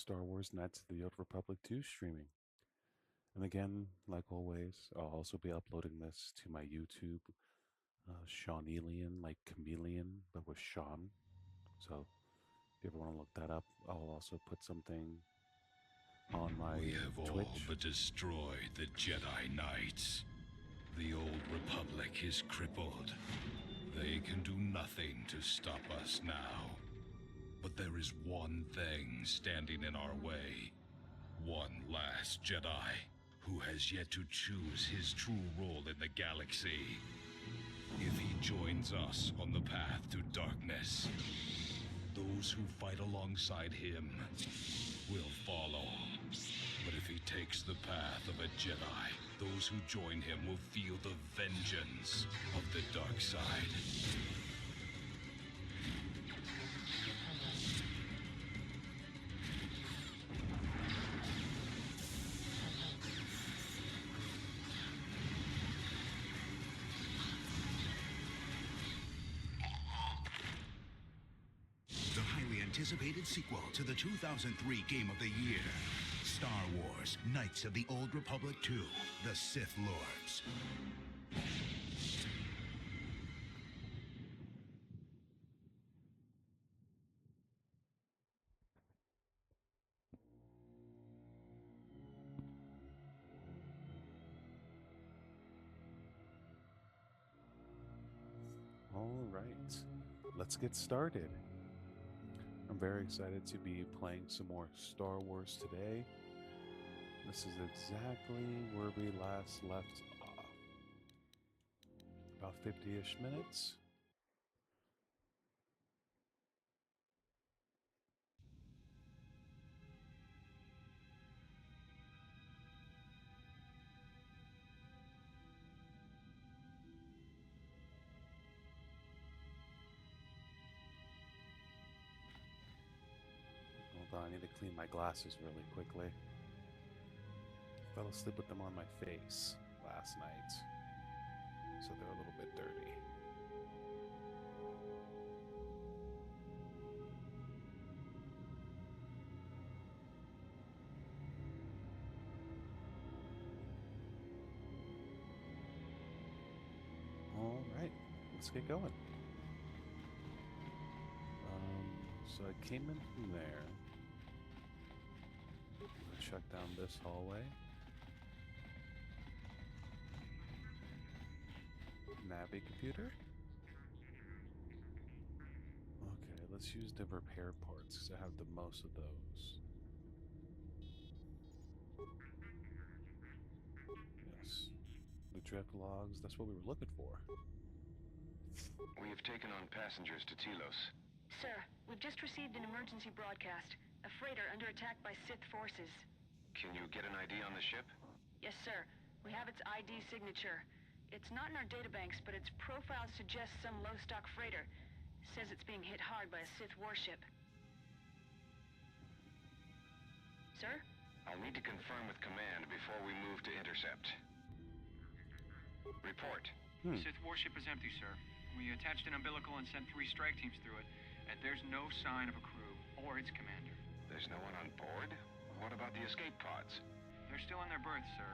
Star Wars Knights of the Old Republic 2 streaming. And again, like always, I'll also be uploading this to my YouTube, Seanelian, like chameleon, but with Sean. So if you ever want to look that up, I'll also put something on my We have all Twitch. but destroyed the Jedi Knights. The old Republic is crippled. They can do nothing to stop us now. But there is one thing standing in our way. One last Jedi who has yet to choose his true role in the galaxy. If he joins us on the path to darkness, those who fight alongside him will follow. But if he takes the path of a Jedi, those who join him will feel the vengeance of the dark side. The highly anticipated sequel to the 2003 Game of the Year, Star Wars Knights of the Old Republic 2, The Sith Lords. All right, let's get started. I'm very excited to be playing some more Star Wars today. This is exactly where we last left off. About 50-ish minutes. Hold on, I need to clean my glasses really quickly. Fell asleep with them on my face last night, so they're a little bit dirty. All right, let's get going. So I came in from there. I'm gonna check down this hallway. Navi computer. Okay, let's use the repair parts because I have the most of those. Yes. The drift logs, that's what we were looking for. We have taken on passengers to Telos. Sir, we've just received an emergency broadcast. A freighter under attack by Sith forces. Can you get an ID on the ship? Yes, sir. We have its ID signature. It's not in our databanks, but its profile suggests some low-stock freighter. Says it's being hit hard by a Sith warship. Sir? I'll need to confirm with command before we move to intercept. Report. The Sith warship is empty, sir. We attached an umbilical and sent 3 strike teams through it, and there's no sign of a crew or its commander. There's no one on board? What about the escape pods? They're still in their berths, sir.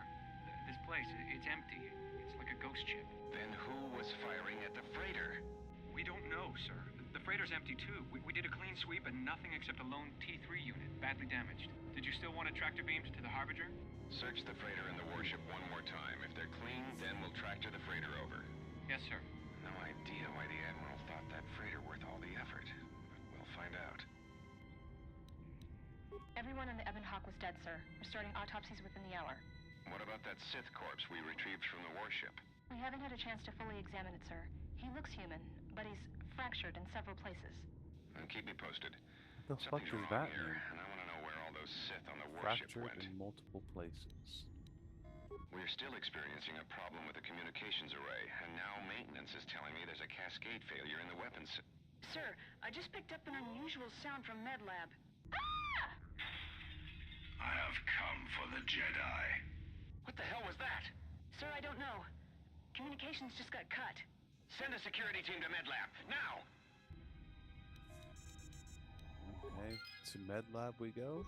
This place, it's empty. It's like a ghost ship. Then who was firing at the freighter? We don't know, sir. The freighter's empty, too. We did a clean sweep and nothing except a lone T3 unit, badly damaged. Did you still want a tractor beamed to the Harbinger? Search the freighter and the warship one more time. If they're clean, then we'll tractor the freighter over. Yes, sir. No idea why the Admiral thought that freighter worth all the effort. But we'll find out. Everyone in the Ebon Hawk was dead, sir. We're starting autopsies within the hour. What about that Sith corpse we retrieved from the warship? We haven't had a chance to fully examine it, sir. He looks human, but he's fractured in several places. And keep me posted. The fuck Something's does wrong that here, mean? and I want to know where all those Sith on the warship Fractured went. in multiple places. We're still experiencing a problem with the communications array, and now maintenance is telling me there's a cascade failure in the weapons. Sir, I just picked up an unusual sound from MedLab. I have come for the Jedi. What the hell was that? Sir, I don't know. Communications just got cut. Send a security team to MedLab, now! Okay, to med lab we go.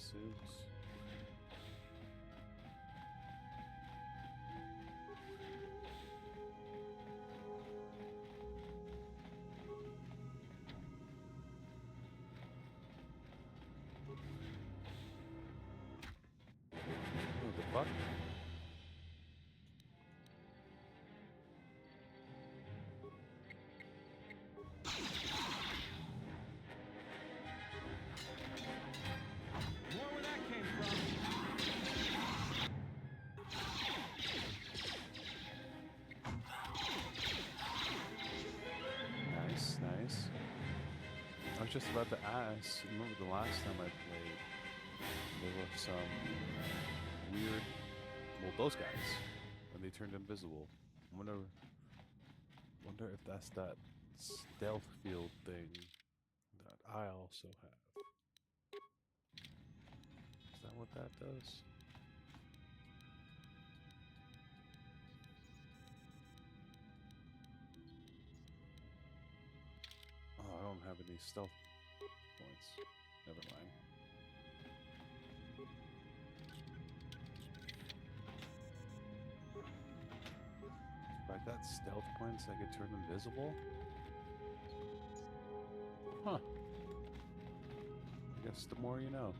suits. What the fuck? More where that came from. Nice, nice. I was just about to ask, remember the last time I played, there were some weird, well, those guys, when they turned invisible. Wonder if that's that stealth field thing that I also have. Is that what that does? Oh, I don't have any stealth points. Never mind. If I got stealth points, I could turn invisible? Huh. I guess the more you know.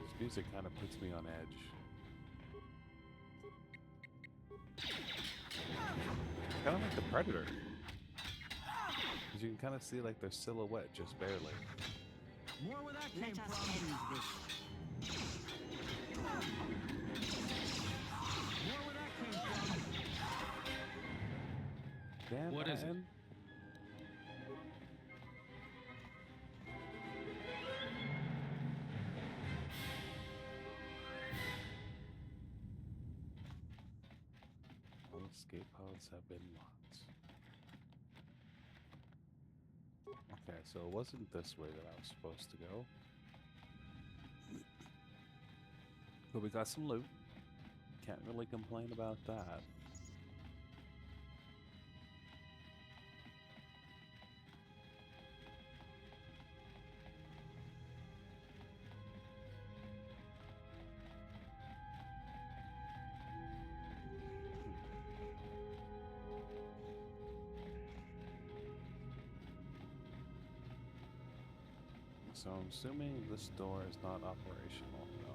This music kind of puts me on edge. Kind of like the Predator. Because you can kind of see like their silhouette just barely. More where that came Let us from. end this. More where that came from. Damn, What is it? man. All escape pods have been locked. Okay, so it wasn't this way that I was supposed to go. But we got some loot. Can't really complain about that. So I'm assuming this door is not operational, no.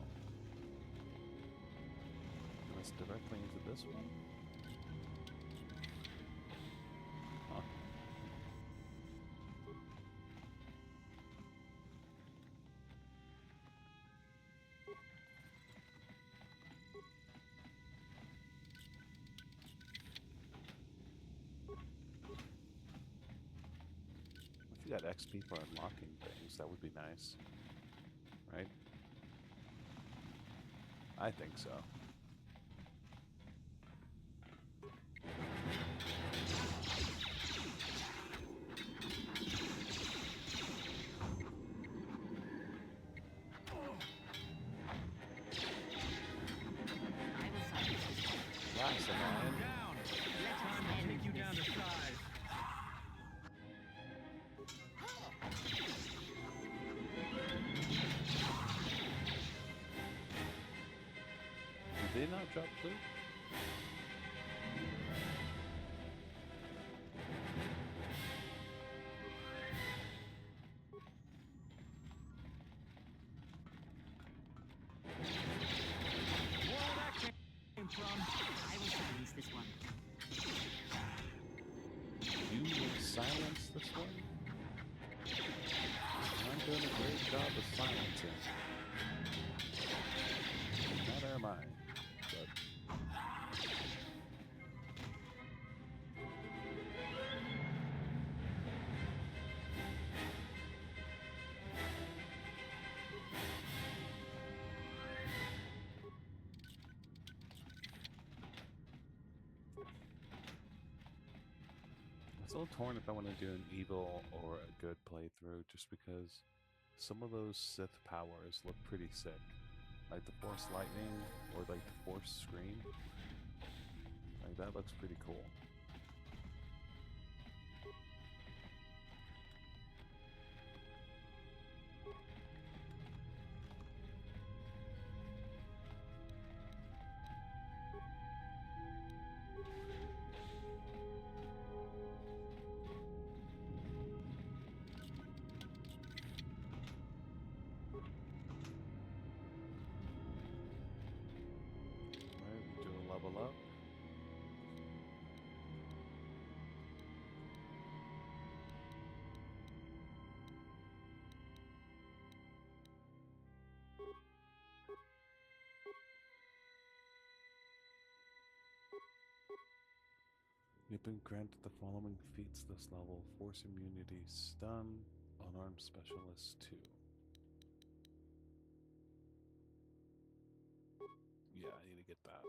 And it's directly into this one? Huh. If you got XP for unlocking things, that would be nice. Right? I think so. I will silence this one. Last line. Down. Let us Time to end take you down to this. size. Did they not drop loot? More where that came from. I will silence this one. You will silence this one? I'm doing a great job of silencing. Neither am I. But I'm still torn if I want to do an evil or a good playthrough, just because some of those Sith powers look pretty sick. like the Force Lightning or like the Force Screen. Like that looks pretty cool. Alright, do a level up. You've been granted the following feats this level: Force Immunity, Stun, Unarmed Specialist 2. Yeah, I need to get that.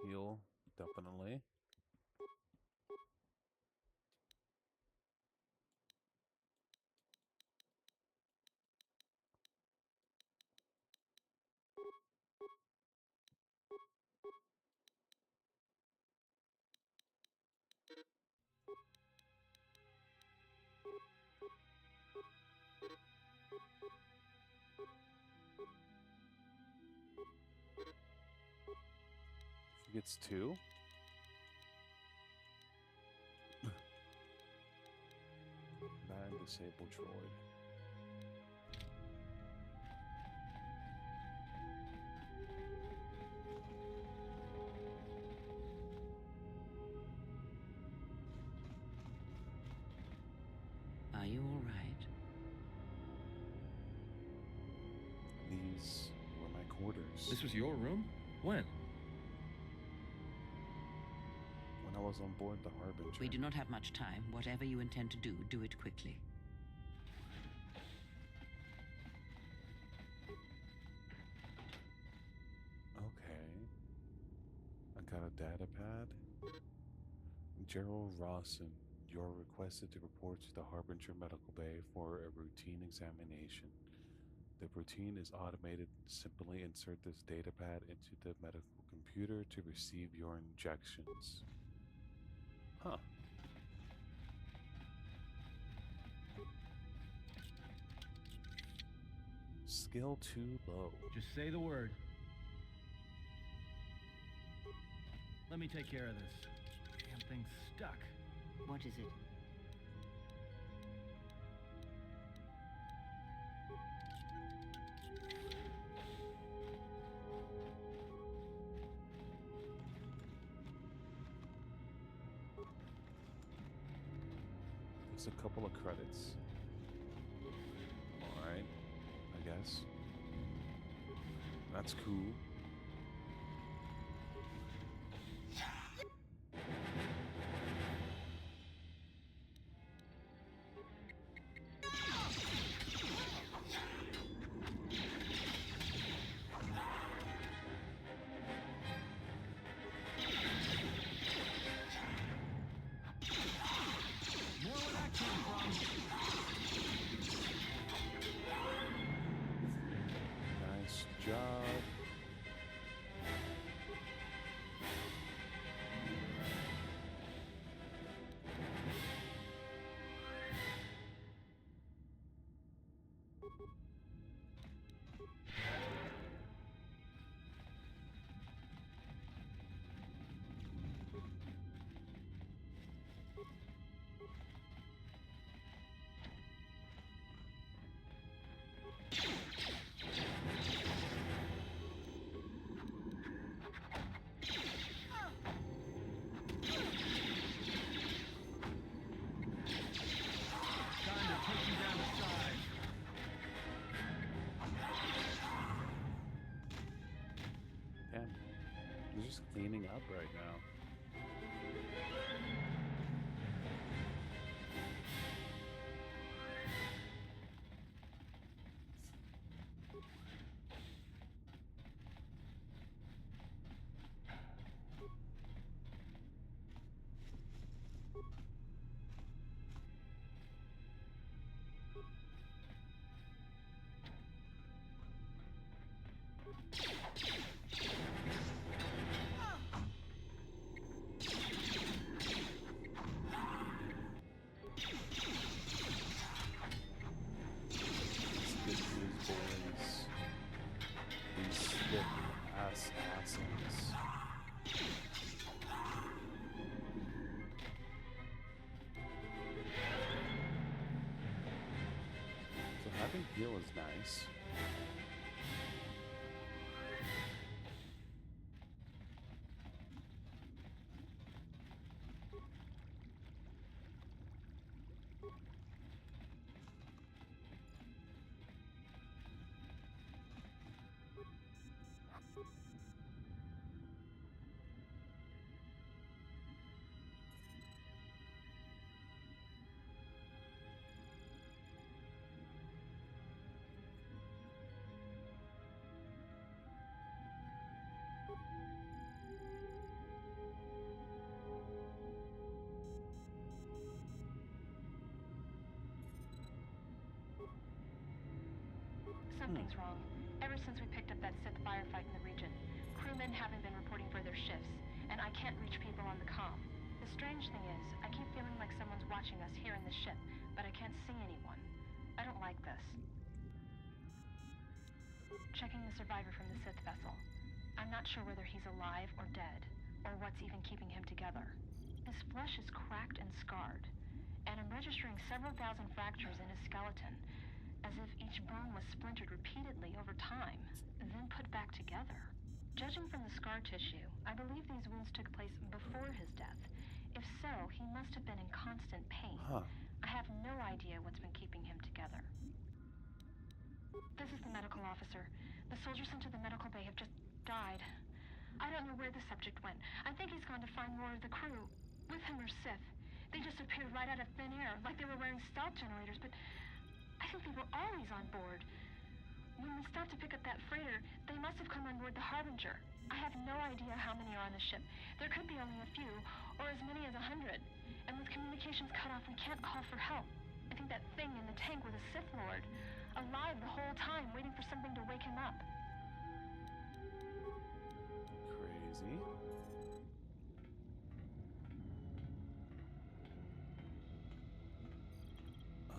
Heal, definitely. She gets 2. Ban Disable Droid. Are you all right? These were my quarters. This was your room? When? When I was on board the Harbinger. We do not have much time. Whatever you intend to do, do it quickly. Okay. I got a data pad. Gerald Rawson, you're requested to report to the Harbinger Medical Bay for a routine examination. The routine is automated. Simply insert this data pad into the medical computer to receive your injections. Huh. Skill too low. Just say the word. Let me take care of this. Damn thing's stuck. What is it? It's a couple of credits. Alright, I guess. That's cool. More where that came from. Nice job. Time to take you down to size. Yeah, they're just cleaning up right now. Heal is nice. Something's wrong. Ever since we picked up that Sith firefight in the region, crewmen haven't been reporting for their shifts, and I can't reach people on the comm. The strange thing is, I keep feeling like someone's watching us here in the ship, but I can't see anyone. I don't like this. Checking the survivor from the Sith vessel. I'm not sure whether he's alive or dead, or what's even keeping him together. His flesh is cracked and scarred, and I'm registering several thousand fractures in his skeleton, as if each bone was splintered repeatedly over time, then put back together. Judging from the scar tissue, I believe these wounds took place before his death. If so, he must have been in constant pain. Huh. I have no idea what's been keeping him together. This is the medical officer. The soldiers sent to the medical bay have just died. I don't know where the subject went. I think he's gone to find more of the crew. With him or Sith. They just appeared right out of thin air, like they were wearing stealth generators, but I think they were always on board. When we stopped to pick up that freighter, they must have come on board the Harbinger. I have no idea how many are on the ship. There could be only a few, or as many as 100. And with communications cut off, we can't call for help. I think that thing in the tank was a Sith Lord, alive the whole time, waiting for something to wake him up. Crazy.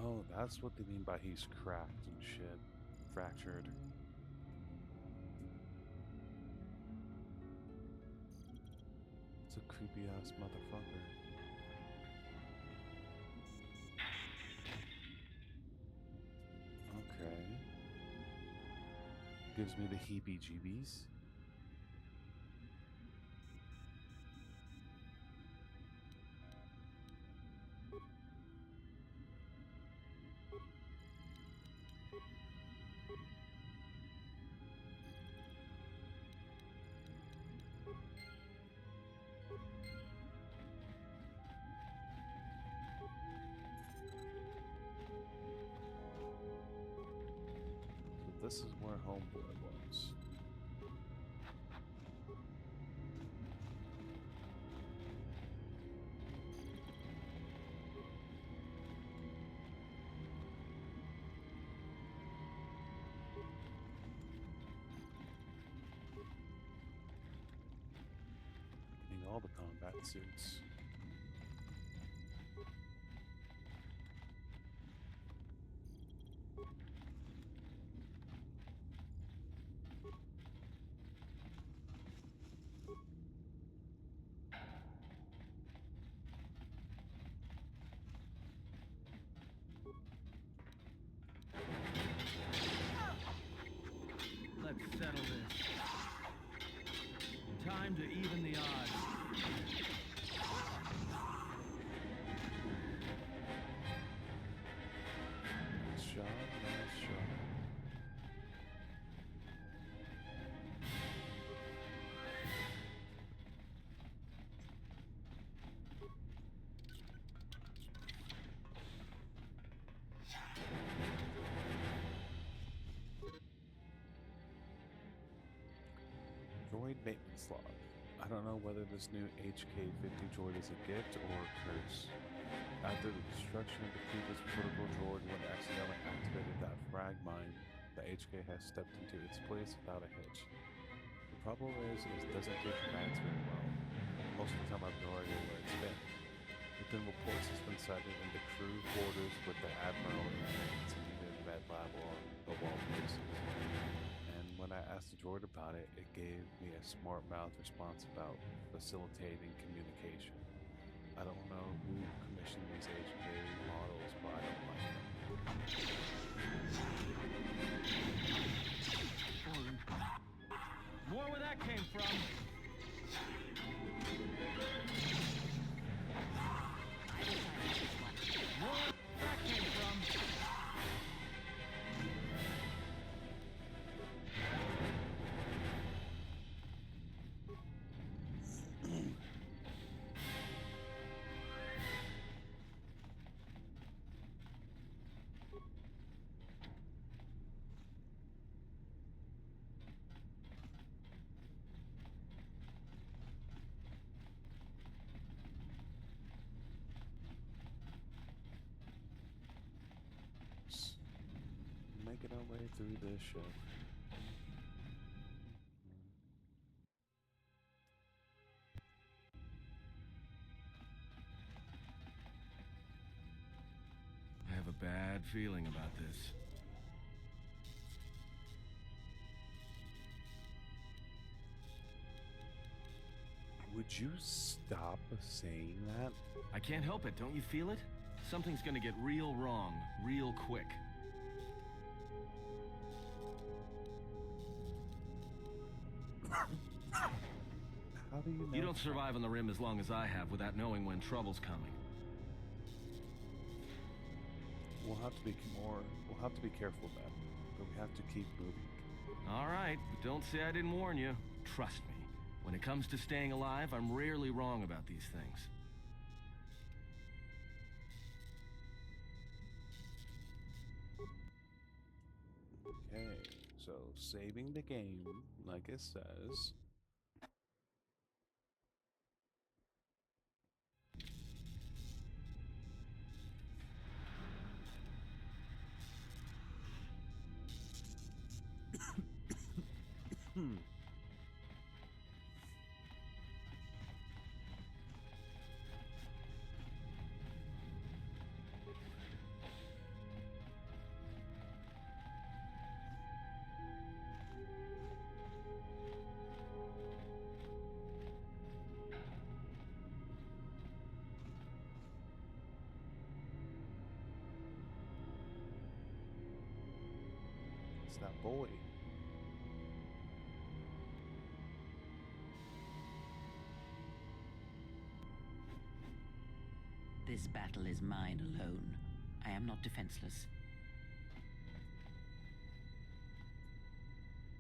Oh, that's what they mean by he's cracked and shit. Fractured. It's a creepy ass motherfucker. Okay. Gives me the heebie-jeebies. So this is where Homeboy was. Getting all the combat suits. Let's settle this. Time to even the odds. Nice shot, nice shot. Droid maintenance log. I don't know whether this new HK-50 droid is a gift or a curse. After the destruction of the previous protocol droid when it accidentally activated that frag mine, the HK has stepped into its place without a hitch. The problem is it doesn't take commands very well. Most of the time I have no idea where it's been. Within reports it's been sighted in the crew quarters with the Admiral and its immediate med lab or of all places. And when I asked the droid about it, it gave me a smart mouth response about facilitating communication. I don't know who commissioned these HK models, but I don't like them. through this shit. I have a bad feeling about this. Would you stop saying that? I can't help it, don't you feel it? Something's gonna get real wrong, real quick. How do you know? You don't survive on the rim as long as I have without knowing when trouble's coming. We'll have to be careful then. But we have to keep moving. All right, but don't say I didn't warn you. Trust me, when it comes to staying alive, I'm rarely wrong about these things. Okay, so saving the game, like it says. It's that boy. This battle is mine alone. I am not defenseless.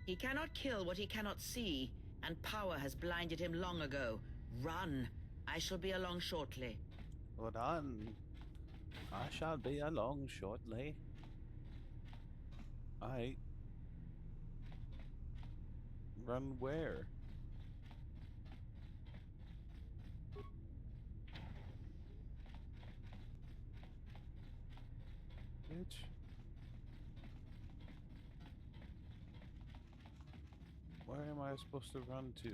He cannot kill what he cannot see, and power has blinded him long ago. Run! I shall be along shortly. Hold on. I shall be along shortly. I run where? Bitch. Where am I supposed to run to?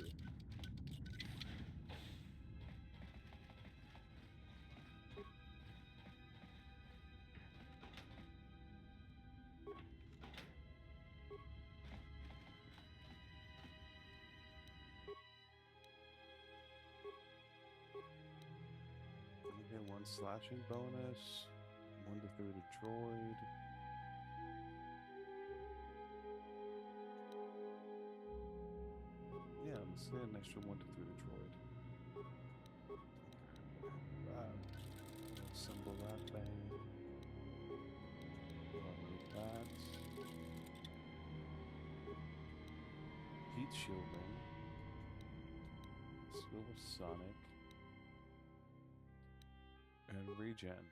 Okay, one slashing bonus, one to through the droid. Yeah, let's get an extra one to through the droid. Assemble that thing. Remove that. Heat shielding. Let's go with Sonic. And regen.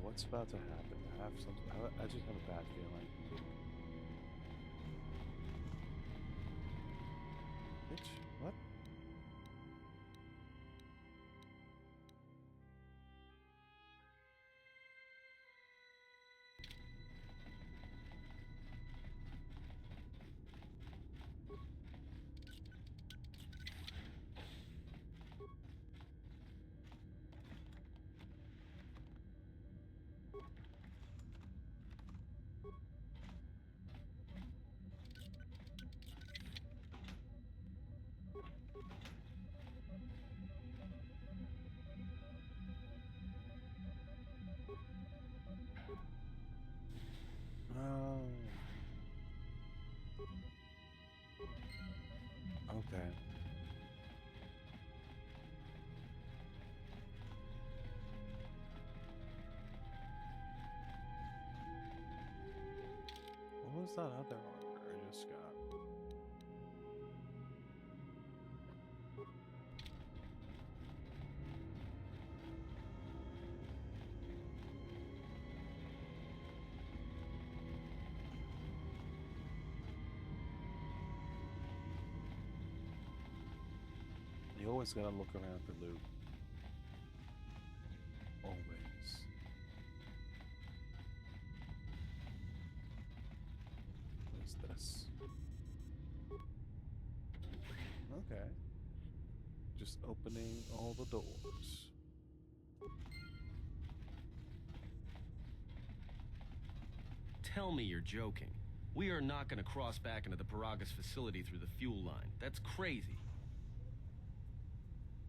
What's about to happen? I have something. I just have a bad feeling. Bitch, what? that other armor I just got? You always gotta look around for loot. Always. What is this? Okay. Just opening all the doors. Tell me you're joking. We are not going to cross back into the Paragas facility through the fuel line. That's crazy.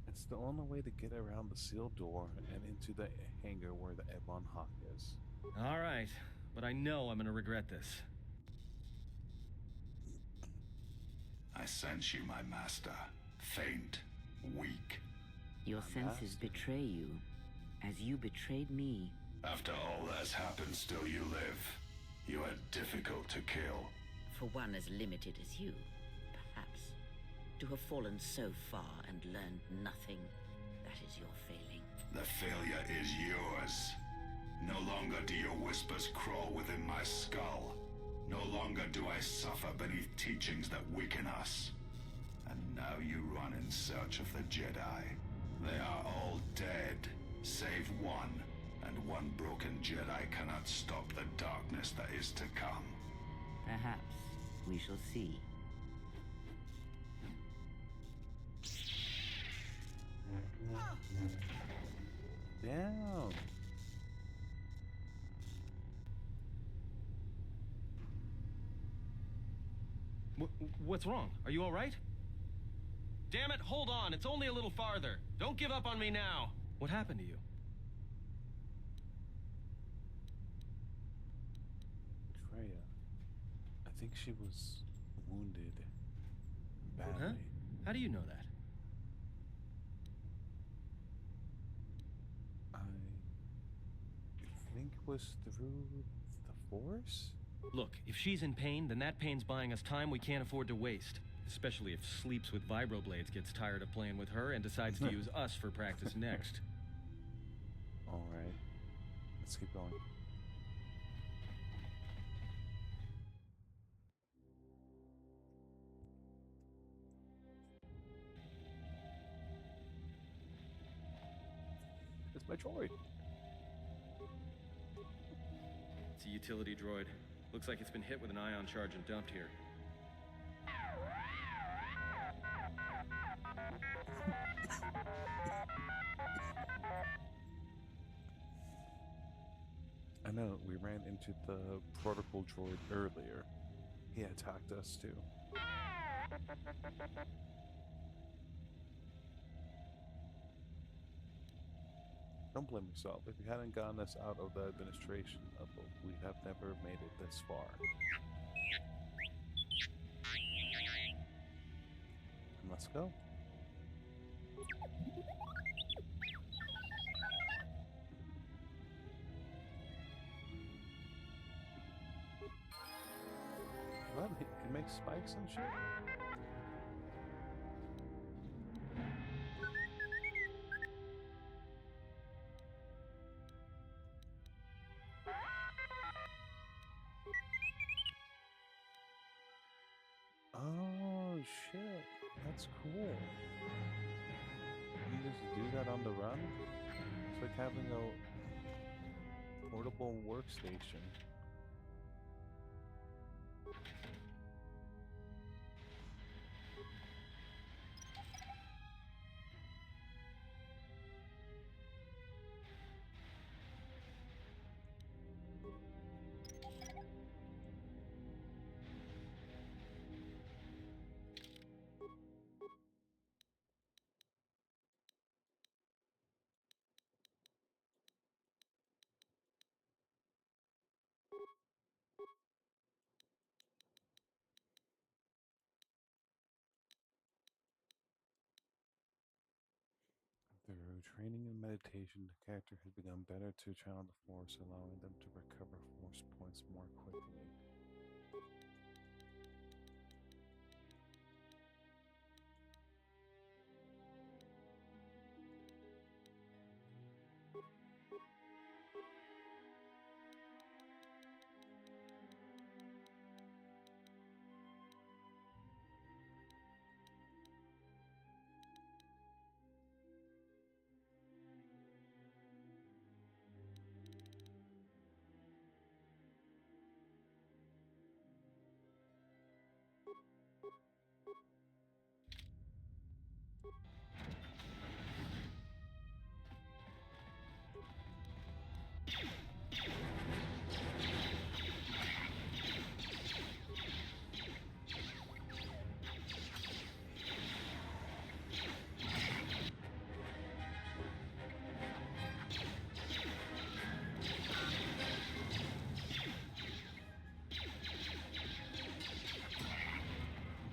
It's the only way to get around the sealed door and into the hangar where the Ebon Hawk is. All right, but I know I'm going to regret this. I sense you, my master. Faint, weak. Your senses betray you, as you betrayed me. After all that's happened, still you live. You are difficult to kill. For one as limited as you, perhaps. To have fallen so far and learned nothing, that is your failing. The failure is yours. No longer do your whispers crawl within my skull. No longer do I suffer beneath teachings that weaken us. And now you run in search of the Jedi. They are all dead, save one. And one broken Jedi cannot stop the darkness that is to come. Perhaps we shall see. Damn. What's wrong? Are you all right? Damn it, hold on. It's only a little farther. Don't give up on me now. What happened to you? Freya. I think she was wounded badly. Huh? How do you know that? I think it was through the Force? Look, if she's in pain, then that pain's buying us time we can't afford to waste. Especially if Sleeps with Vibroblades gets tired of playing with her and decides to use us for practice next. Alright. Let's keep going. It's my droid. It's a utility droid. Looks like it's been hit with an ion charge and dumped here. I know, we ran into the protocol droid earlier. He attacked us too. Don't blame yourself. If you hadn't gotten us out of the administration, we have never made it this far. And let's go. What? He can make spikes and shit? Oh shit, that's cool. You just do that on the run? It's like having a portable workstation. Through training and meditation, the character had become better to channel the Force, allowing them to recover Force points more quickly.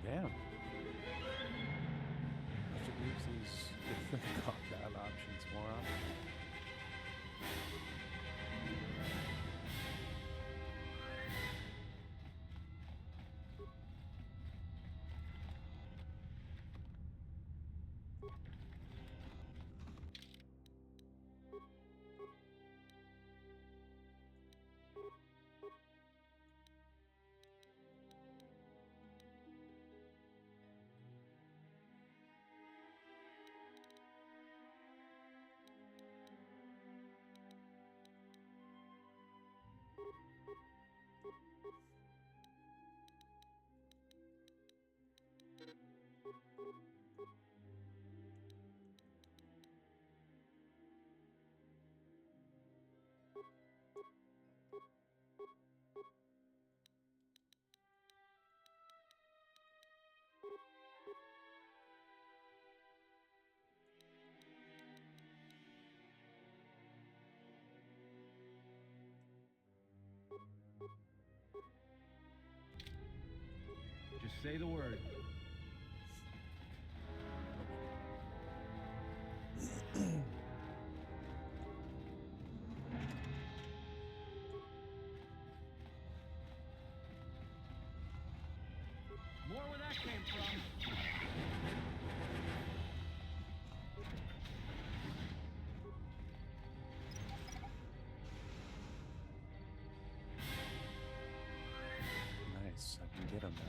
Damn. I should use these different combat options more often. Just say the word. More where that came from. Nice, I can get him now.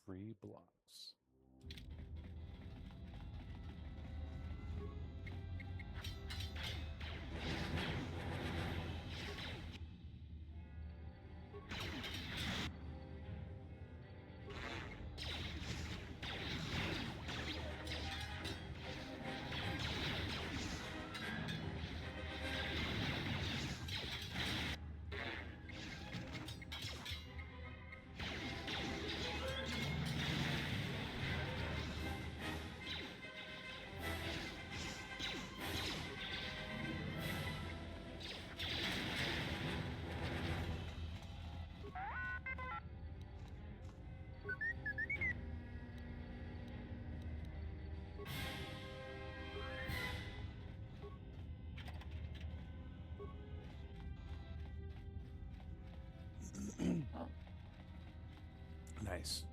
Free blocks. Nice.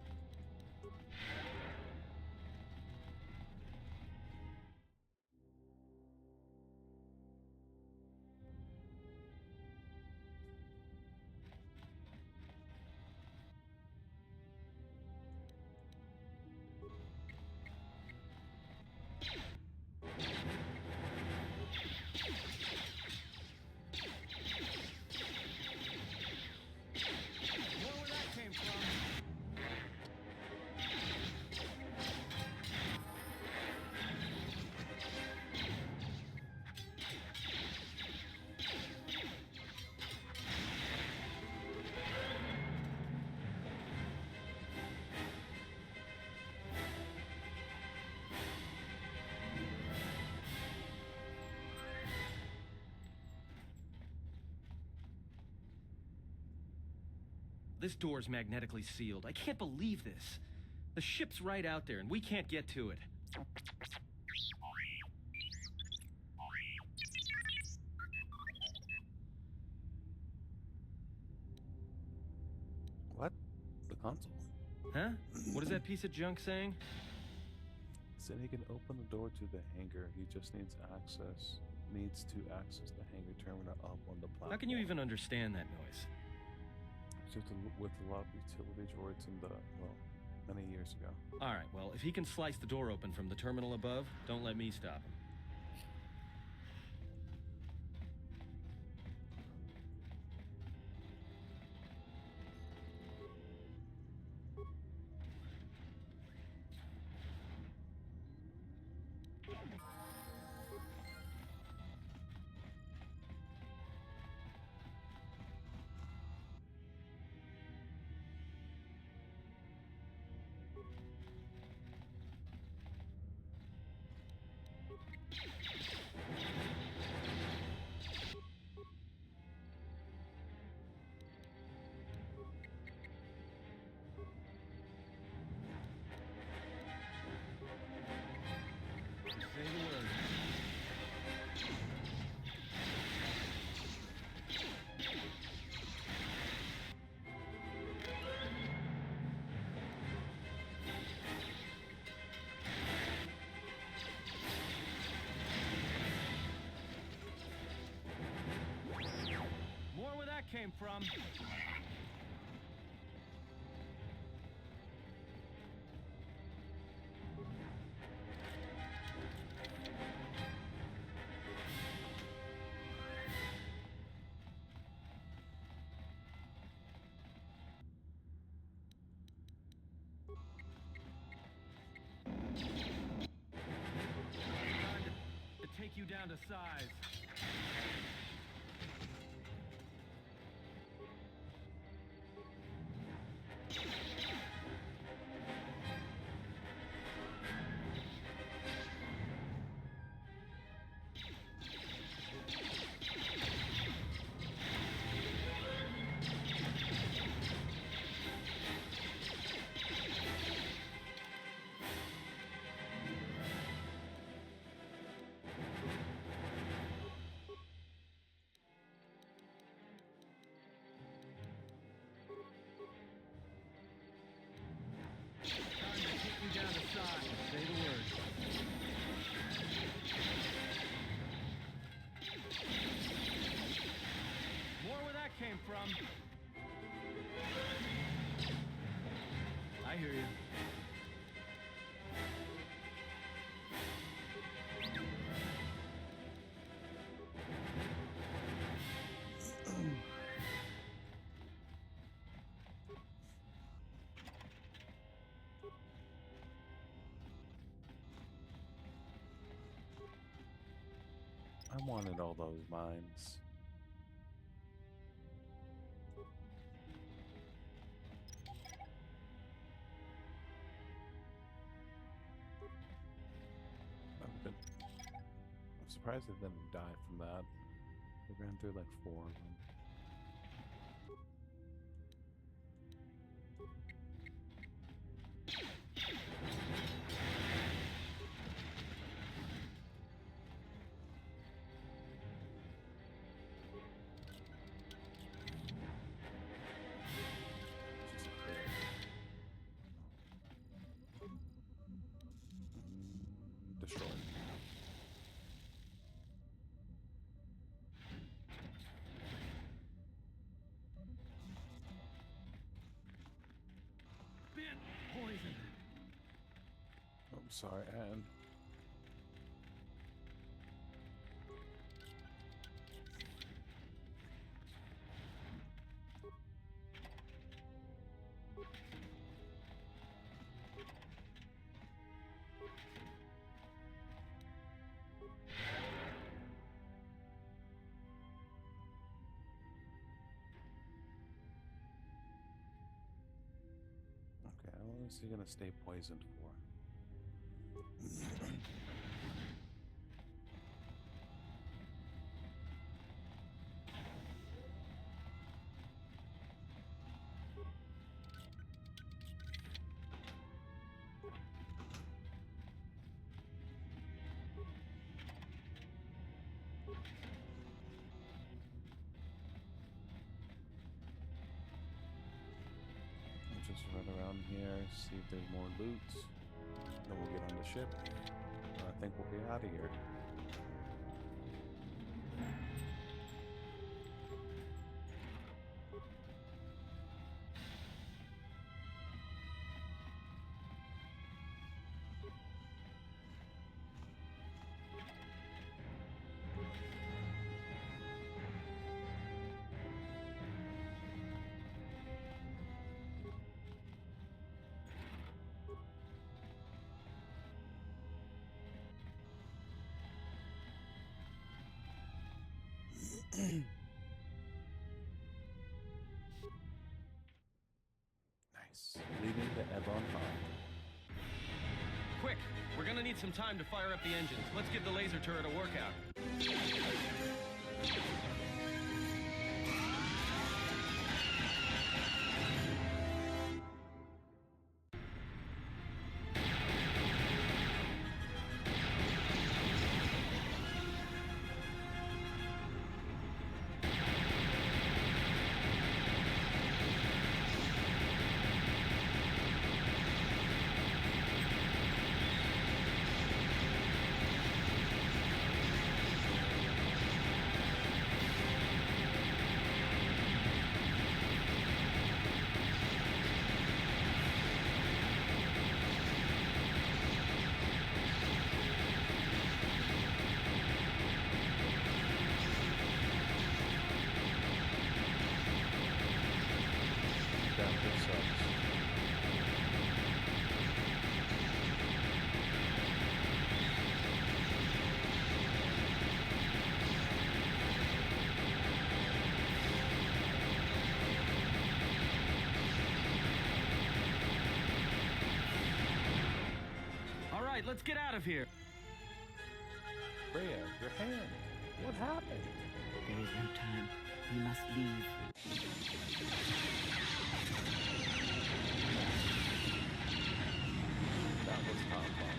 Where that came from? This door's magnetically sealed. I can't believe this. The ship's right out there, and we can't get to it. What? The console? Huh? What is that piece of junk saying? Said he can open the door to the hangar. He just needs to access the hangar terminal up on the platform. How can you even understand that noise? Just with a lot of utility droids in the, well, many years ago. Alright, well, if he can slice the door open from the terminal above, don't let me stop him. Say the word. More where that came from. Time to take you down to size. Came from. I hear you. I wanted all those mines. I'm surprised they didn't die from that. They ran through like 4 of them. sorry, Anne. Okay, how long is he gonna stay poisoned for? We'll just run around here, see if there's more loot. Then we'll get on the ship. I think we'll be out of here. Nice. Leaving the Ebb on high. Quick! We're gonna need some time to fire up the engines. Let's give the laser turret a workout. All right, let's get out of here. Freya, your hand. What happened? There is no time. We must leave. That was not fun.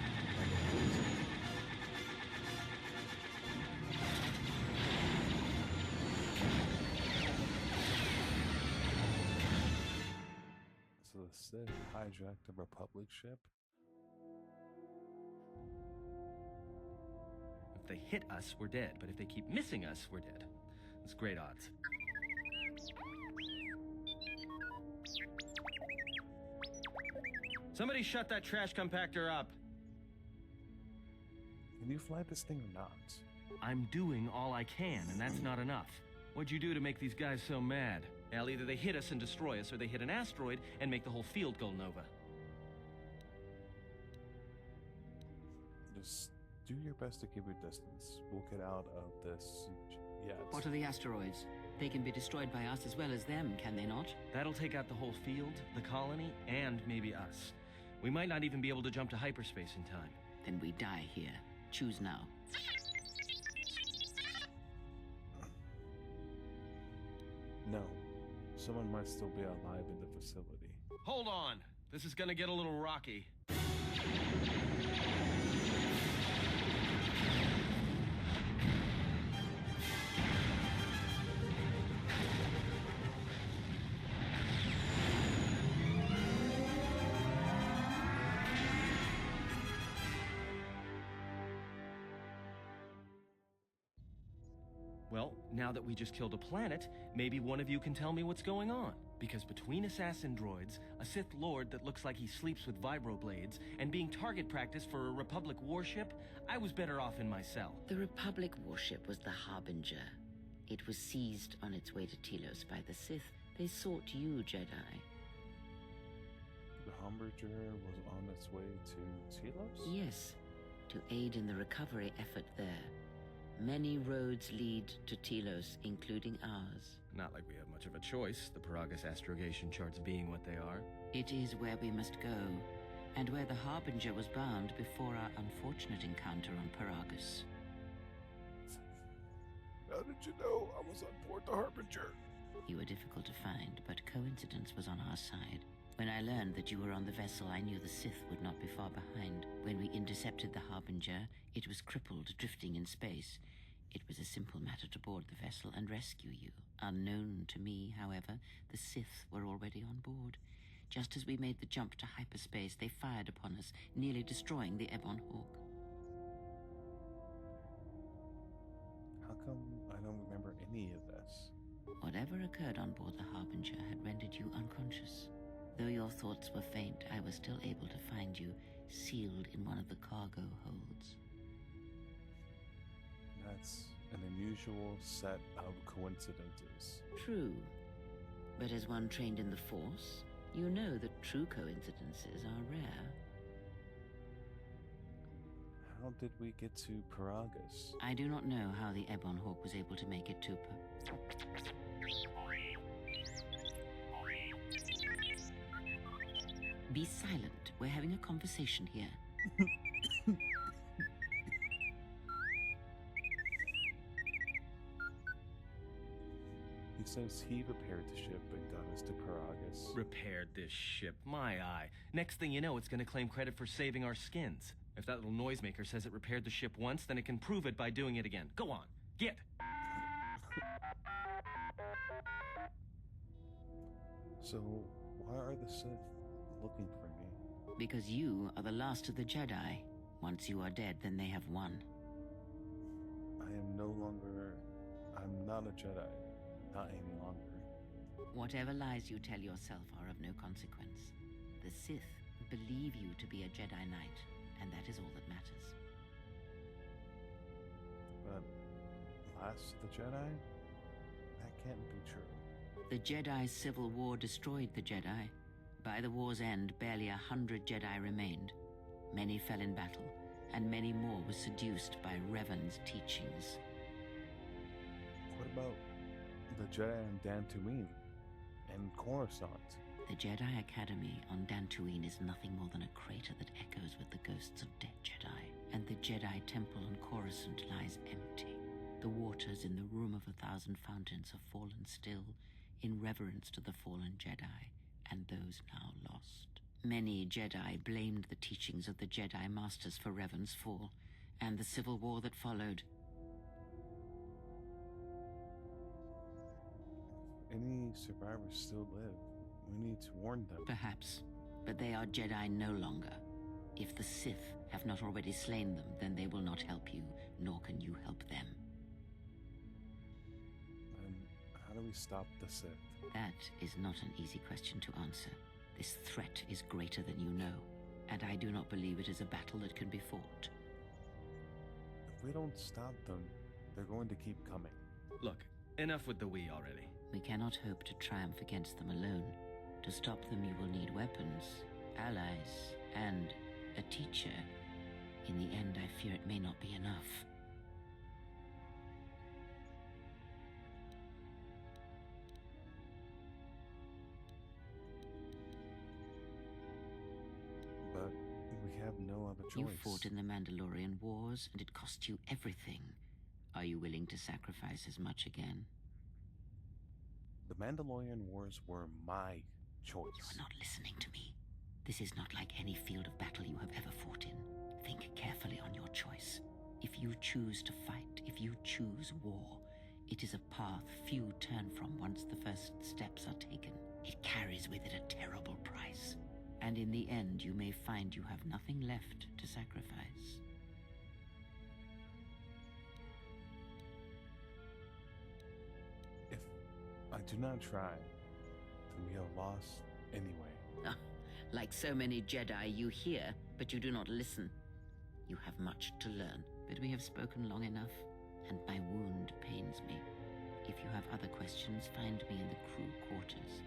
So the Sith hijacked a Republic ship? If they hit us, we're dead. But if they keep missing us, we're dead. It's great odds. Somebody shut that trash compactor up. Can you fly this thing or not? I'm doing all I can, and that's not enough. What'd you do to make these guys so mad? Hell, either they hit us and destroy us, or they hit an asteroid and make the whole field go nova. Just do your best to keep your distance. We'll get out of this yet. What are the asteroids? They can be destroyed by us as well as them, can they not? That'll take out the whole field, the colony, and maybe us. We might not even be able to jump to hyperspace in time. Then we die here. Choose now. No. Someone might still be alive in the facility. Hold on. This is gonna get a little rocky. Well, now that we just killed a planet, maybe one of you can tell me what's going on. Because between assassin droids, a Sith Lord that looks like he sleeps with vibroblades, and being target practice for a Republic warship, I was better off in my cell. The Republic warship was the Harbinger. It was seized on its way to Telos by the Sith. They sought you, Jedi. The Harbinger was on its way to Telos? Yes, to aid in the recovery effort there. Many roads lead to Telos, including ours. Not like we have much of a choice, the Paragus astrogation charts being what they are. It is where we must go, and where the Harbinger was bound before our unfortunate encounter on Paragus. How did you know I was on board the Harbinger? You were difficult to find, but coincidence was on our side. When I learned that you were on the vessel, I knew the Sith would not be far behind. When we intercepted the Harbinger, it was crippled, drifting in space. It was a simple matter to board the vessel and rescue you. Unknown to me, however, the Sith were already on board. Just as we made the jump to hyperspace, they fired upon us, nearly destroying the Ebon Hawk. How come I don't remember any of this? Whatever occurred on board the Harbinger had rendered you unconscious. Though your thoughts were faint, I was still able to find you, sealed in one of the cargo holds. That's an unusual set of coincidences. True. But as one trained in the Force, you know that true coincidences are rare. How did we get to Paragus? I do not know how the Ebon Hawk was able to make it to Be silent. We're having a conversation here. He says he repaired the ship and got us to Paragus. Repaired this ship, my eye. Next thing you know, it's gonna claim credit for saving our skins. If that little noisemaker says it repaired the ship once, then it can prove it by doing it again. Go on, get! So, why are the Sith looking for me? Because you are the last of the Jedi. Once you are dead, then they have won. I am no longer... I'm not a Jedi. Not any longer. Whatever lies you tell yourself are of no consequence. The Sith believe you to be a Jedi Knight, and that is all that matters. But last of the Jedi? That can't be true. The Jedi Civil War destroyed the Jedi. By the war's end, barely 100 Jedi remained. Many fell in battle, and many more were seduced by Revan's teachings. What about the Jedi on Dantooine and Coruscant? The Jedi Academy on Dantooine is nothing more than a crater that echoes with the ghosts of dead Jedi. And the Jedi Temple on Coruscant lies empty. The waters in the Room of 1,000 Fountains have fallen still, in reverence to the fallen Jedi and those now lost. Many Jedi blamed the teachings of the Jedi Masters for Revan's fall, and the civil war that followed. Any survivors still live. We need to warn them. Perhaps, but they are Jedi no longer. If the Sith have not already slain them, then they will not help you, nor can you help them. And how do we stop the Sith? That is not an easy question to answer. This threat is greater than you know, and I do not believe it is a battle that can be fought. If we don't stop them, they're going to keep coming. Look, enough with the we already. We cannot hope to triumph against them alone. To stop them, you will need weapons, allies, and a teacher. In the end, I fear it may not be enough. But we have no other choice. You fought in the Mandalorian Wars, and it cost you everything. Are you willing to sacrifice as much again? The Mandalorian Wars were my choice. You are not listening to me. This is not like any field of battle you have ever fought in. Think carefully on your choice. If you choose to fight, if you choose war, it is a path few turn from once the first steps are taken. It carries with it a terrible price. And in the end, you may find you have nothing left to sacrifice. If I do not try, then and we have lost anyway. Ah, like so many Jedi, you hear, but you do not listen. You have much to learn, but we have spoken long enough, and my wound pains me. If you have other questions, find me in the crew quarters.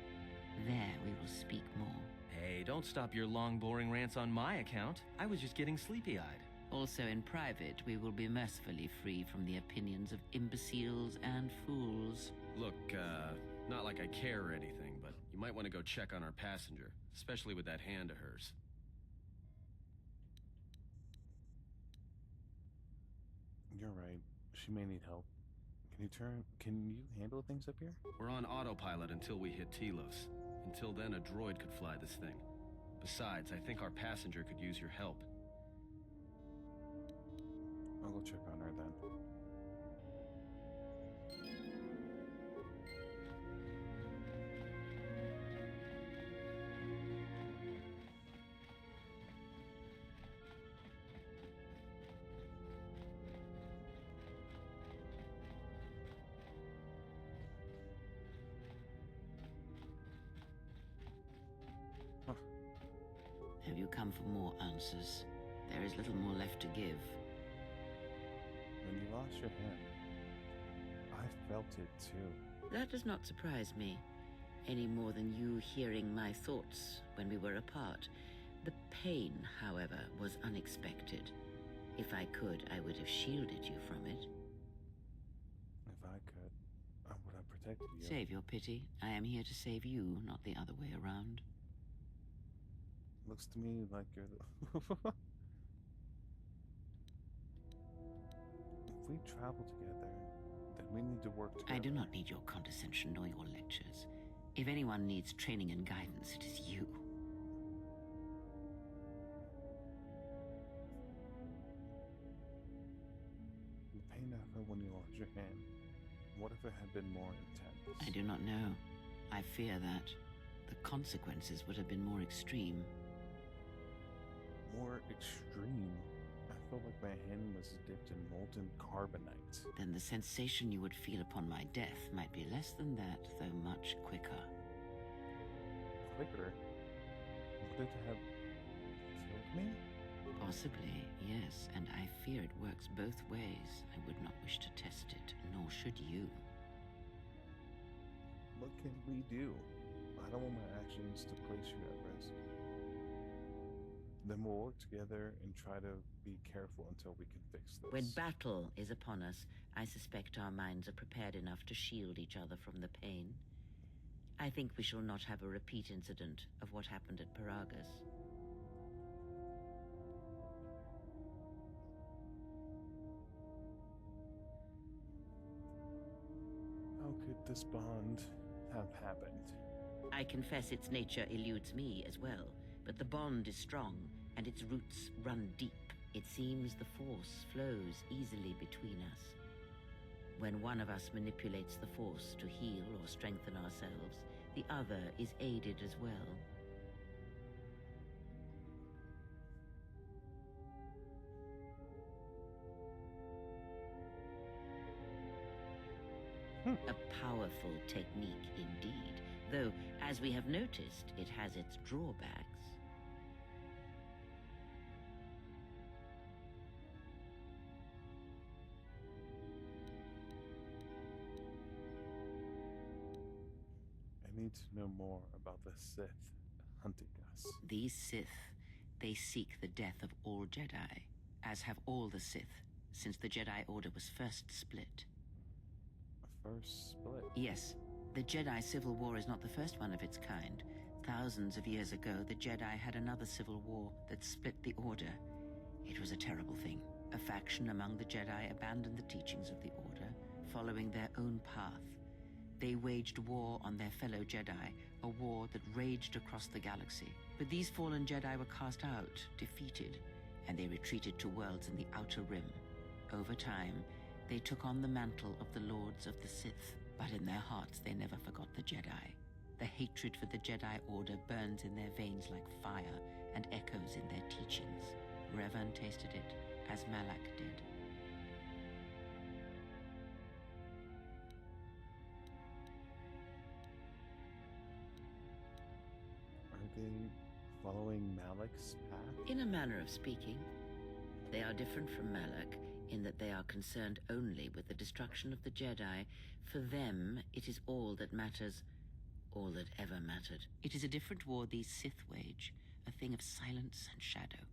There we will speak more. Hey, don't stop your long, boring rants on my account. I was just getting sleepy-eyed. Also in private, we will be mercifully free from the opinions of imbeciles and fools. Look, not like I care or anything, but you might want to go check on our passenger, especially with that hand of hers. You're right. She may need help. Can you handle things up here? We're on autopilot until we hit Telos. Until then, a droid could fly this thing. Besides, I think our passenger could use your help. I'll go check on her then. Have you come for more answers? There is little more left to give. When you lost your hand, I felt it too. That does not surprise me, any more than you hearing my thoughts when we were apart. The pain, however, was unexpected. If I could, I would have shielded you from it. If I could, I would have protected you. Save your pity. I am here to save you, not the other way around. Looks to me like you're the... If we travel together, then we need to work together. I do not need your condescension nor your lectures. If anyone needs training and guidance, it is you. The pain I felt when you lost your hand, what if it had been more intense? I do not know. I fear that the consequences would have been more extreme. More extreme? I felt like my hand was dipped in molten carbonite. Then the sensation you would feel upon my death might be less than that, though much quicker. Quicker? Would it have killed me? Possibly, yes, and I fear it works both ways. I would not wish to test it, nor should you. What can we do? I don't want my actions to place you at risk. Then we'll work together and try to be careful until we can fix this. When battle is upon us, I suspect our minds are prepared enough to shield each other from the pain. I think we shall not have a repeat incident of what happened at Paragus. How could this bond have happened? I confess its nature eludes me as well, but the bond is strong, and its roots run deep. It seems the force flows easily between us. When one of us manipulates the force to heal or strengthen ourselves, the other is aided as well. A powerful technique indeed, though, as we have noticed, it has its drawbacks. I need to know more about the Sith hunting us. These Sith, they seek the death of all Jedi, as have all the Sith, since the Jedi Order was first split. First split? Yes. The Jedi Civil War is not the first one of its kind. Thousands of years ago, the Jedi had another civil war that split the Order. It was a terrible thing. A faction among the Jedi abandoned the teachings of the Order, following their own path. They waged war on their fellow Jedi, a war that raged across the galaxy. But these fallen Jedi were cast out, defeated, and they retreated to worlds in the Outer Rim. Over time, they took on the mantle of the Lords of the Sith, but in their hearts they never forgot the Jedi. The hatred for the Jedi Order burns in their veins like fire and echoes in their teachings. Revan tasted it, as Malak did. they following Malik's path? In a manner of speaking, they are different from Malak in that they are concerned only with the destruction of the Jedi. For them, it is all that matters, all that ever mattered. It is a different war these Sith wage, a thing of silence and shadow.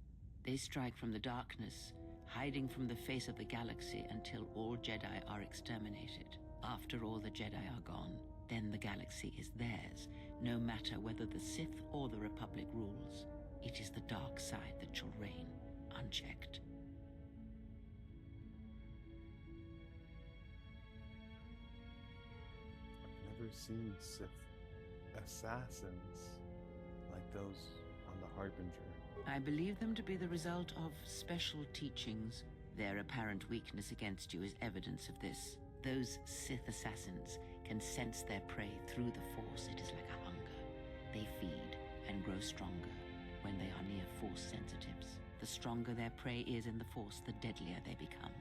They strike from the darkness, hiding from the face of the galaxy until all Jedi are exterminated. After all the Jedi are gone, then the galaxy is theirs, no matter whether the Sith or the Republic rules. It is the dark side that shall reign, unchecked. I've never seen Sith assassins like those on the Harbinger. I believe them to be the result of special teachings. Their apparent weakness against you is evidence of this. Those Sith assassins can sense their prey through the Force. It is like a hunger. They feed and grow stronger when they are near Force sensitives. The stronger their prey is in the Force, the deadlier they become.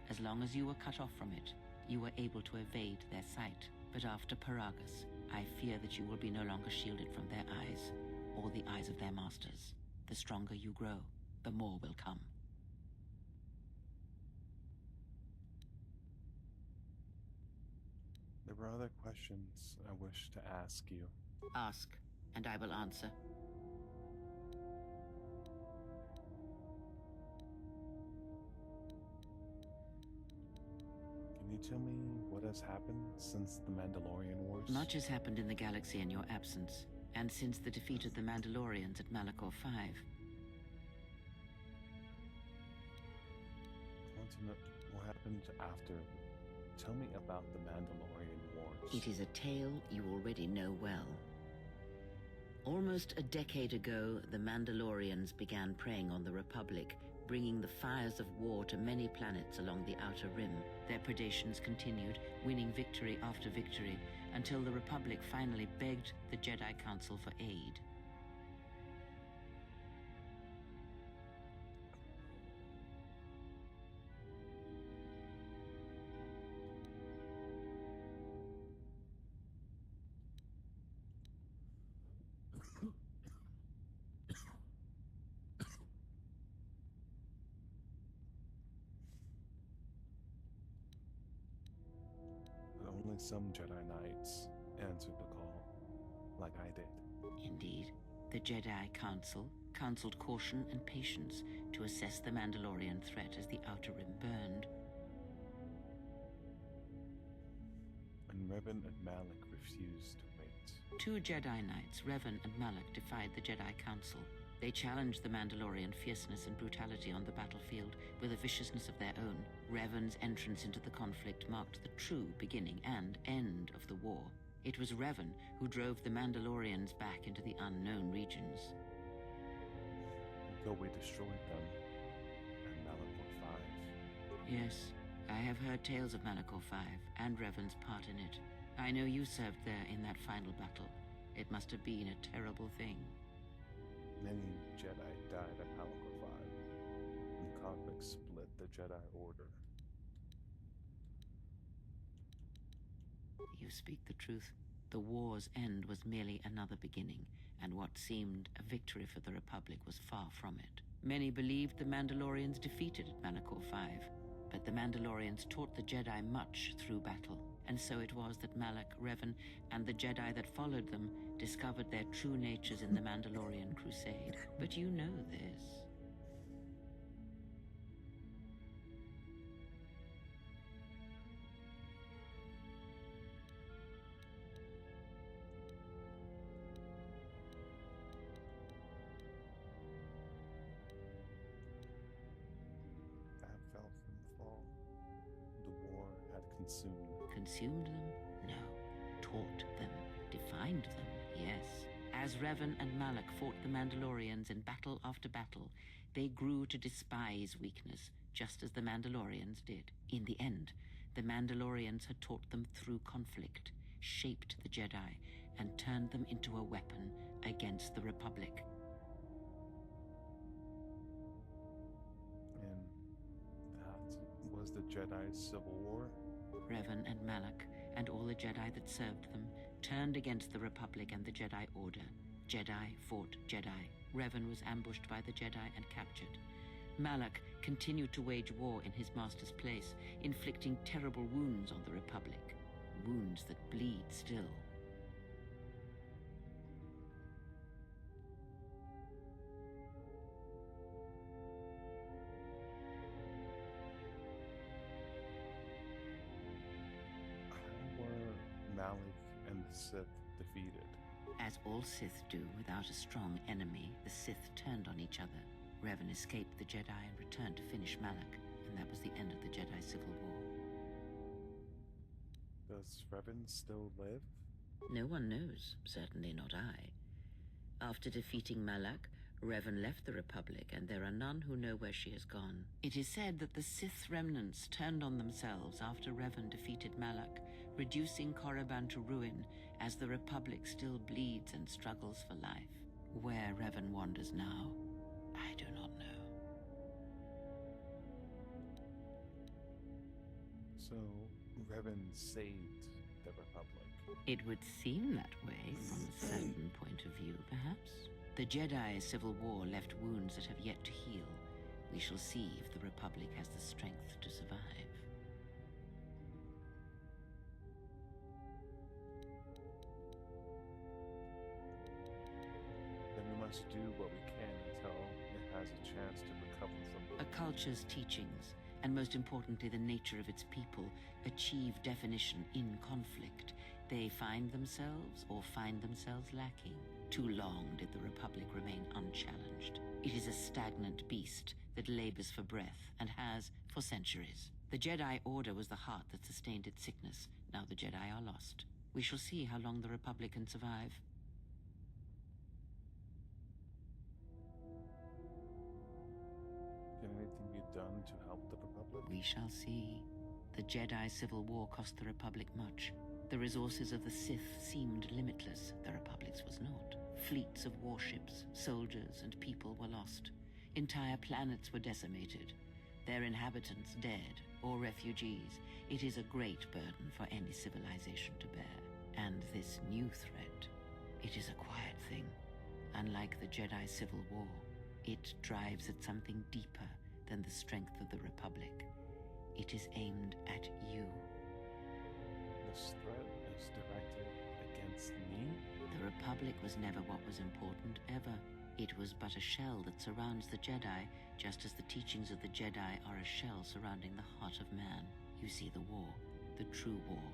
As long as you were cut off from it, you were able to evade their sight. But after Paragus, I fear that you will be no longer shielded from their eyes, or the eyes of their masters. The stronger you grow, the more will come. There were other questions I wish to ask you. Ask, and I will answer. Can you tell me what has happened since the Mandalorian Wars? Much has happened in the galaxy in your absence, and since the defeat of the Mandalorians at Malachor 5. I want to know what happened after. Tell me about the Mandalorian Wars. It is a tale you already know well. Almost a decade ago, the Mandalorians began preying on the Republic, bringing the fires of war to many planets along the Outer Rim. Their predations continued, winning victory after victory, until the Republic finally begged the Jedi Council for aid. Only some Jedi Knights answered the call, like I did. Indeed, the Jedi Council counseled caution and patience to assess the Mandalorian threat as the Outer Rim burned. And Revan and Malak refused to wait. 2 Jedi Knights, Revan and Malak, defied the Jedi Council. They challenged the Mandalorian fierceness and brutality on the battlefield with a viciousness of their own. Revan's entrance into the conflict marked the true beginning and end of the war. It was Revan who drove the Mandalorians back into the unknown regions. Until we destroyed them and Malachor 5. Yes, I have heard tales of Malachor 5 and Revan's part in it. I know you served there in that final battle. It must have been a terrible thing. Many Jedi died at Malachor 5, and the conflict split the Jedi Order. You speak the truth. The war's end was merely another beginning, and what seemed a victory for the Republic was far from it. Many believed the Mandalorians defeated at Malachor 5, but the Mandalorians taught the Jedi much through battle, and so it was that Malak, Revan, and the Jedi that followed them discovered their true natures in the Mandalorian Crusade. But you know this. That fell from the fall. The war had consumed. Consumed them? No. Taught them. Defined them? Yes. As Revan and Malak fought the Mandalorians in battle after battle, they grew to despise weakness, just as the Mandalorians did. In the end, the Mandalorians had taught them through conflict, shaped the Jedi, and turned them into a weapon against the Republic. And that was the Jedi Civil War? Revan and Malak, and all the Jedi that served them, turned against the Republic and the Jedi Order. Jedi fought Jedi. Revan was ambushed by the Jedi and captured. Malak continued to wage war in his master's place, inflicting terrible wounds on the Republic. Wounds that bleed still. How were Malik and the Sith defeated? As all Sith do, without a strong enemy, the Sith turned on each other. Revan escaped the Jedi and returned to finish Malak, and that was the end of the Jedi Civil War. Does Revan still live? No one knows, certainly not I. After defeating Malak, Revan left the Republic, and there are none who know where she has gone. It is said that the Sith remnants turned on themselves after Revan defeated Malak, reducing Korriban to ruin as the Republic still bleeds and struggles for life. Where Revan wanders now, I do not know. So, Revan saved the Republic. It would seem that way from a certain point of view, perhaps. The Jedi Civil War left wounds that have yet to heal. We shall see if the Republic has the strength to survive. Then we must do what we can until it has a chance to recover from A culture's teachings, and most importantly the nature of its people, achieve definition in conflict. They find themselves or find themselves lacking. Too long did the Republic remain unchallenged. It is a stagnant beast that labors for breath and has for centuries. The Jedi Order was the heart that sustained its sickness. Now the Jedi are lost. We shall see how long the Republic can survive. Can anything be done to help the Republic? We shall see. The Jedi Civil War cost the Republic much. The resources of the Sith seemed limitless. The Republic's was not. Fleets of warships, soldiers, and people were lost. Entire planets were decimated. Their inhabitants dead or refugees. It is a great burden for any civilization to bear. And this new threat, it is a quiet thing. Unlike the Jedi Civil War, it drives at something deeper than the strength of the Republic. It is aimed at you. This threat is directed against me? The Republic was never what was important, ever. It was but a shell that surrounds the Jedi, just as the teachings of the Jedi are a shell surrounding the heart of man. You see, the war, the true war,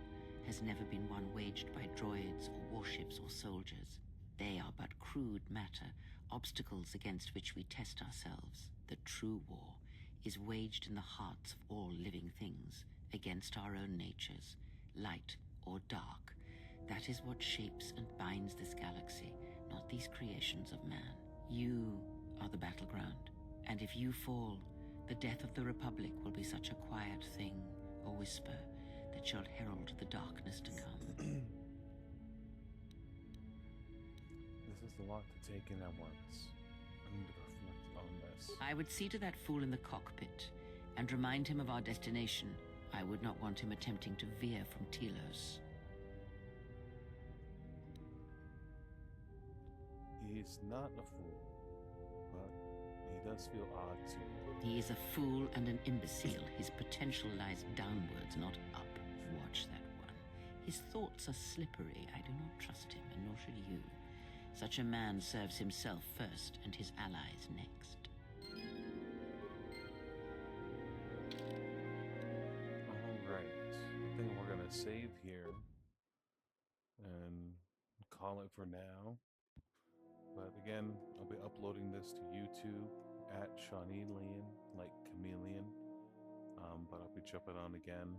has never been one waged by droids or warships or soldiers. They are but crude matter, obstacles against which we test ourselves. The true war is waged in the hearts of all living things, against our own natures, light or dark. That is what shapes and binds this galaxy, not these creations of man. You are the battleground, and if you fall, the death of the Republic will be such a quiet thing, a whisper, that shall herald the darkness to come. This is a lot to take in at once. I need to reflect on this. I would see to that fool in the cockpit and remind him of our destination. I would not want him attempting to veer from Telos. He's not a fool, but he does feel odd to me. He is a fool and an imbecile. His potential lies downwards, not up. Watch that one. His thoughts are slippery. I do not trust him, and nor should you. Such a man serves himself first and his allies next. Alright, I think we're gonna save here and call it for now. But again, I'll be uploading this to YouTube at Shawnee like Chameleon. But I'll be jumping on again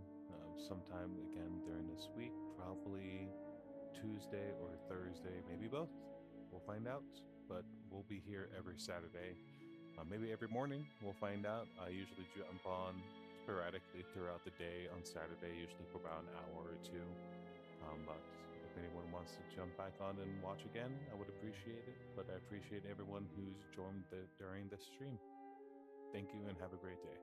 sometime again during this week, probably Tuesday or Thursday, maybe both. We'll find out. But we'll be here every Saturday, maybe every morning. We'll find out. I usually jump on sporadically throughout the day on Saturday, usually for about an hour or two. But if anyone wants to jump back on and watch again, I would appreciate it. But I appreciate everyone who's joined during this stream. Thank you and have a great day.